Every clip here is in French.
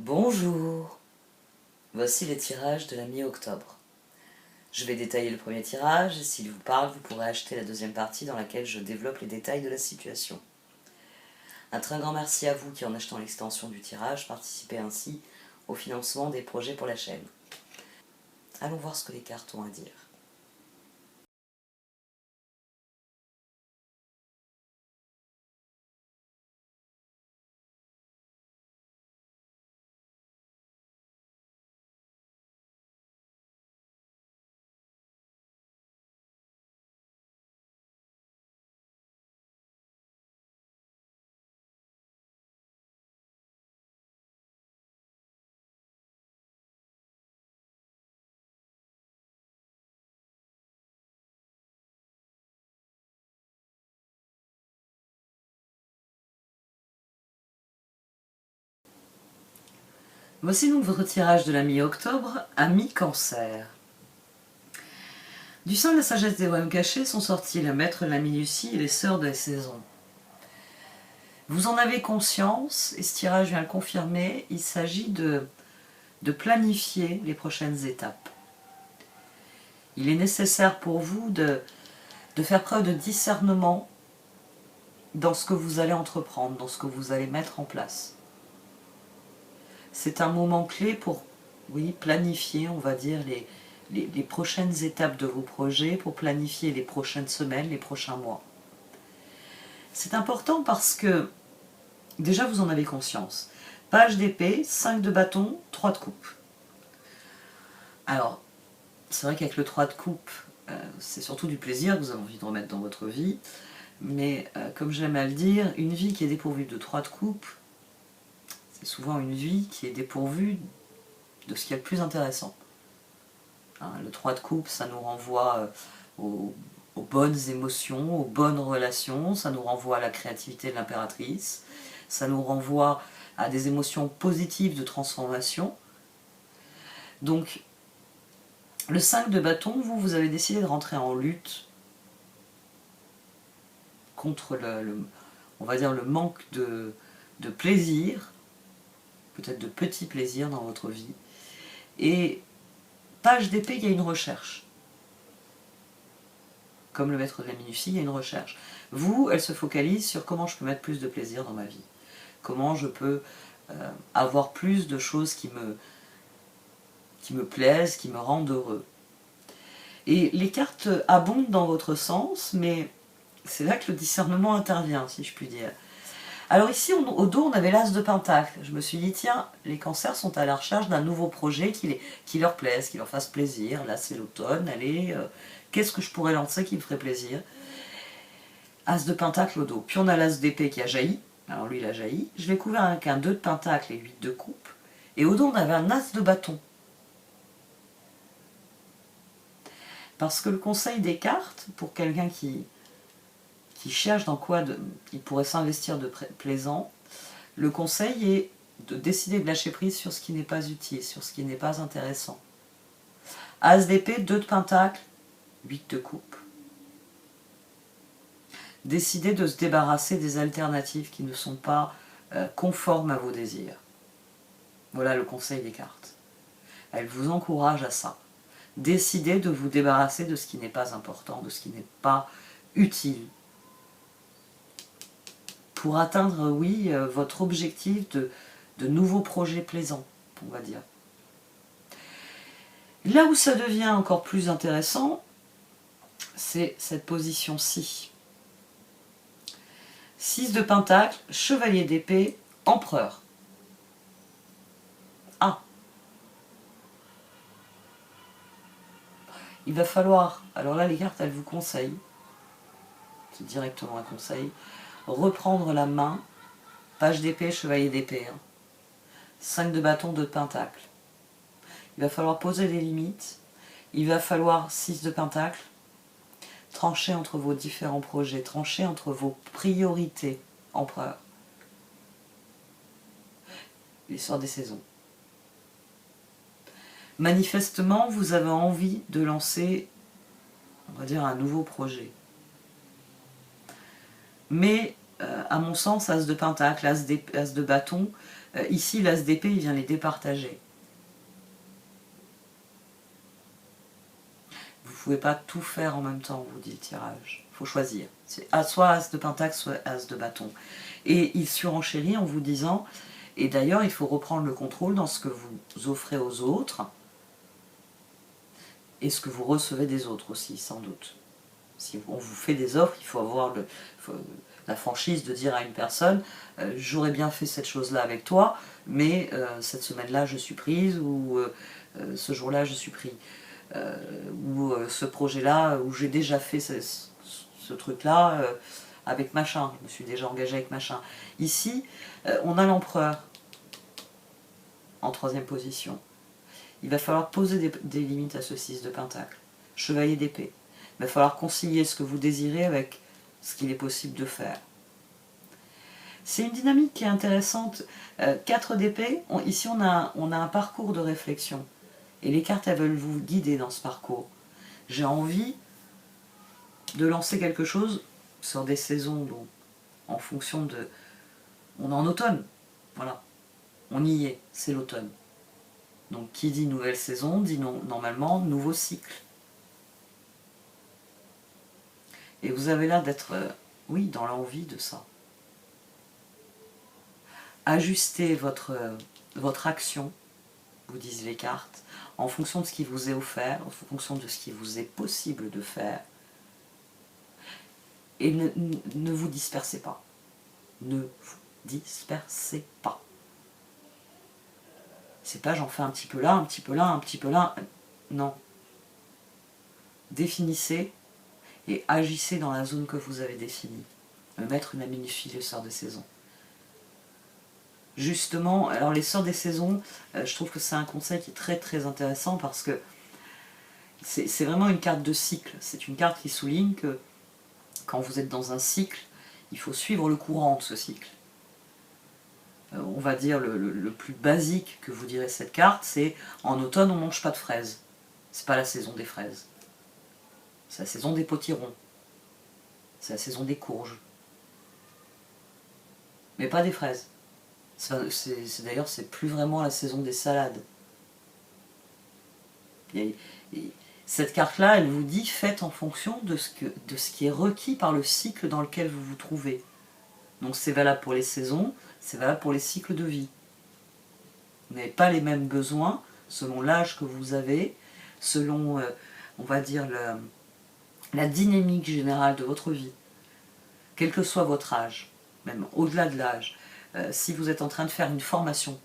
Bonjour, voici les tirages de la mi-octobre. Je vais détailler le premier tirage et s'il vous parle, vous pourrez acheter la deuxième partie dans laquelle je développe les détails de la situation. Un très grand merci à vous qui, en achetant l'extension du tirage, participez ainsi au financement des projets pour la chaîne. Allons voir ce que les cartes ont à dire. Voici donc votre tirage de la mi-octobre à mi-cancer. Du sein de la sagesse des royaumes cachés sont sortis la maître de la minutie et les sœurs de la saison. Vous en avez conscience, et ce tirage vient le confirmer, il s'agit de planifier les prochaines étapes. Il est nécessaire pour vous de faire preuve de discernement dans ce que vous allez entreprendre, dans ce que vous allez mettre en place. C'est un moment clé pour planifier, on va dire, les prochaines étapes de vos projets, pour planifier les prochaines semaines, les prochains mois. C'est important parce que, déjà vous en avez conscience. Page d'épée, 5 de bâton, 3 de coupe. Alors, c'est vrai qu'avec le 3 de coupe, c'est surtout du plaisir que vous avez envie de remettre dans votre vie. Mais comme j'aime à le dire, une vie qui est dépourvue de 3 de coupe, c'est souvent une vie qui est dépourvue de ce qu'il y a de plus intéressant. Hein, le 3 de coupe, ça nous renvoie aux bonnes émotions, aux bonnes relations, ça nous renvoie à la créativité de l'impératrice, ça nous renvoie à des émotions positives de transformation. Donc, le 5 de bâton, vous avez décidé de rentrer en lutte contre on va dire le manque de plaisir, peut-être de petits plaisirs dans votre vie. Et page d'épée, il y a une recherche. Comme le maître de la minutie, il y a une recherche. Vous, elle se focalise sur comment je peux mettre plus de plaisir dans ma vie. Comment je peux avoir plus de choses qui me plaisent, qui me rendent heureux. Et les cartes abondent dans votre sens, mais c'est là que le discernement intervient, si je puis dire. Alors ici, au dos, on avait l'as de pentacle. Je me suis dit, tiens, les cancers sont à la recherche d'un nouveau projet qui leur plaise, qui leur fasse plaisir. Là, c'est l'automne, allez, qu'est-ce que je pourrais lancer qui me ferait plaisir? As de pentacle au dos. Puis on a l'as d'épée qui a jailli. Alors lui, il a jailli. Je l'ai couvert avec un 2 de pentacle et 8 de coupe. Et au dos, on avait un as de bâton. Parce que le conseil des cartes, pour quelqu'un qui cherche dans quoi il pourrait s'investir de plaisant, le conseil est de décider de lâcher prise sur ce qui n'est pas utile, sur ce qui n'est pas intéressant. As d'épée, 2 de pentacle, 8 de coupe. Décider de se débarrasser des alternatives qui ne sont pas conformes à vos désirs. Voilà le conseil des cartes. Elles vous encouragent à ça. Décidez de vous débarrasser de ce qui n'est pas important, de ce qui n'est pas utile, pour atteindre, oui, votre objectif de nouveaux projets plaisants, on va dire. Là où ça devient encore plus intéressant, c'est cette position-ci. 6 de pentacle, chevalier d'épée, empereur. Ah. Il va falloir, alors là les cartes elles vous conseillent, c'est directement un conseil, reprendre la main, page d'épée, chevalier d'épée, 5 de bâton, 2 de pentacle. Il va falloir poser des limites, il va falloir 6 de pentacle, trancher entre vos différents projets, trancher entre vos priorités, empereur. L'histoire des saisons. Manifestement, vous avez envie de lancer, on va dire, un nouveau projet. Mais à mon sens, as de pentacle, as de bâton, ici l'as d'épée, il vient les départager. Vous ne pouvez pas tout faire en même temps, vous dit le tirage. Il faut choisir. C'est soit as de pentacle, soit as de bâton. Et il surenchérit en vous disant, et d'ailleurs il faut reprendre le contrôle dans ce que vous offrez aux autres, et ce que vous recevez des autres aussi, sans doute. Si on vous fait des offres, il faut avoir la franchise de dire à une personne j'aurais bien fait cette chose-là avec toi, mais cette semaine-là je suis prise, ou ce jour-là je suis pris, ou ce projet-là, où j'ai déjà fait ce truc-là avec machin, je me suis déjà engagée avec machin. Ici, on a l'empereur en troisième position. Il va falloir poser des limites à ce 6 de pentacle. Chevalier d'épée. Il va falloir concilier ce que vous désirez avec ce qu'il est possible de faire. C'est une dynamique qui est intéressante. 4 d'épée, ici on a un parcours de réflexion. Et les cartes, elles veulent vous guider dans ce parcours. J'ai envie de lancer quelque chose sur des saisons, donc, en fonction de... On est en automne, voilà. On y est, c'est l'automne. Donc qui dit nouvelle saison, dit normalement nouveau cycle. Et vous avez l'air d'être, oui, dans l'envie de ça. Ajustez votre action, vous disent les cartes, en fonction de ce qui vous est offert, en fonction de ce qui vous est possible de faire. Et ne vous dispersez pas. Ne vous dispersez pas. C'est pas j'en fais un petit peu là, un petit peu là, un petit peu là. Non. Définissez et agissez dans la zone que vous avez définie. Me mettre une minutie les sorts de saison. Justement, alors les sorts des saisons, je trouve que c'est un conseil qui est très très intéressant parce que c'est vraiment une carte de cycle. C'est une carte qui souligne que quand vous êtes dans un cycle, il faut suivre le courant de ce cycle. On va dire le plus basique que vous direz cette carte, c'est en automne on ne mange pas de fraises. C'est pas la saison des fraises. C'est la saison des potirons. C'est la saison des courges. Mais pas des fraises. D'ailleurs, c'est plus vraiment la saison des salades. Cette carte-là, elle vous dit, faites en fonction de ce qui est requis par le cycle dans lequel vous vous trouvez. Donc c'est valable pour les saisons, c'est valable pour les cycles de vie. Vous n'avez pas les mêmes besoins selon l'âge que vous avez, selon, on va dire, la dynamique générale de votre vie. Quel que soit votre âge, même au-delà de l'âge. Si vous êtes en train de faire une formation,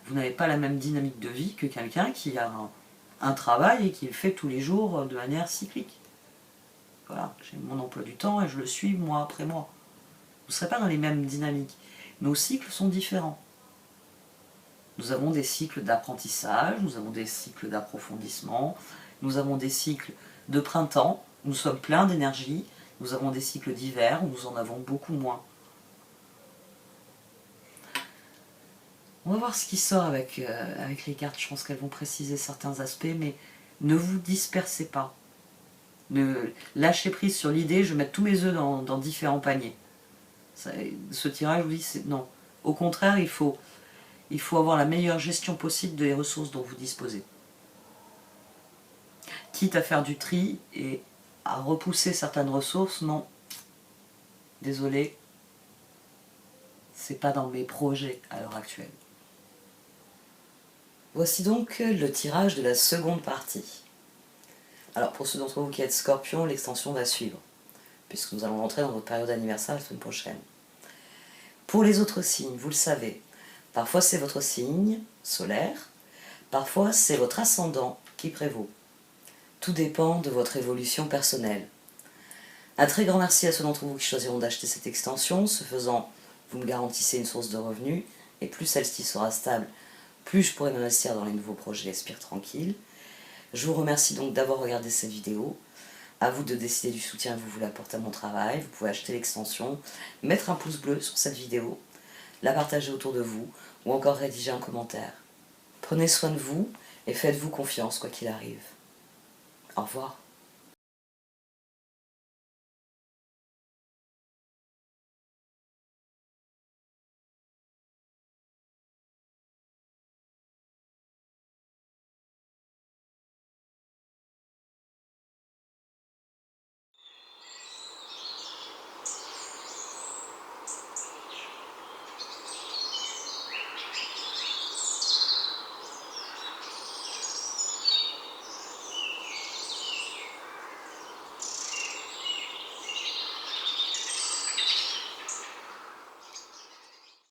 vous n'avez pas la même dynamique de vie que quelqu'un qui a un travail et qui le fait tous les jours de manière cyclique. Voilà, j'ai mon emploi du temps et je le suis mois après mois. Vous ne serez pas dans les mêmes dynamiques. Nos cycles sont différents. Nous avons des cycles d'apprentissage, nous avons des cycles d'approfondissement, nous avons des cycles de printemps, nous sommes pleins d'énergie, nous avons des cycles d'hiver où nous en avons beaucoup moins. On va voir ce qui sort avec les cartes. Je pense qu'elles vont préciser certains aspects, mais ne vous dispersez pas. Ne lâchez prise sur l'idée, je vais mettre tous mes œufs dans différents paniers. Ce tirage, je vous dis, non. Au contraire, il faut avoir la meilleure gestion possible des ressources dont vous disposez. Quitte à faire du tri et à repousser certaines ressources, non. Désolé, c'est pas dans mes projets à l'heure actuelle. Voici donc le tirage de la seconde partie. Alors pour ceux d'entre vous qui êtes Scorpion, l'extension va suivre, puisque nous allons rentrer dans votre période anniversaire la semaine prochaine. Pour les autres signes, vous le savez, parfois c'est votre signe solaire, parfois c'est votre ascendant qui prévaut. Tout dépend de votre évolution personnelle. Un très grand merci à ceux d'entre vous qui choisiront d'acheter cette extension. Ce faisant, vous me garantissez une source de revenus, et plus celle-ci sera stable, plus je pourrai m'investir dans les nouveaux projets Esprit Tranquille. Je vous remercie donc d'avoir regardé cette vidéo. À vous de décider du soutien que vous voulez apporter à mon travail. Vous pouvez acheter l'extension, mettre un pouce bleu sur cette vidéo, la partager autour de vous, ou encore rédiger un commentaire. Prenez soin de vous et faites-vous confiance quoi qu'il arrive. Au revoir.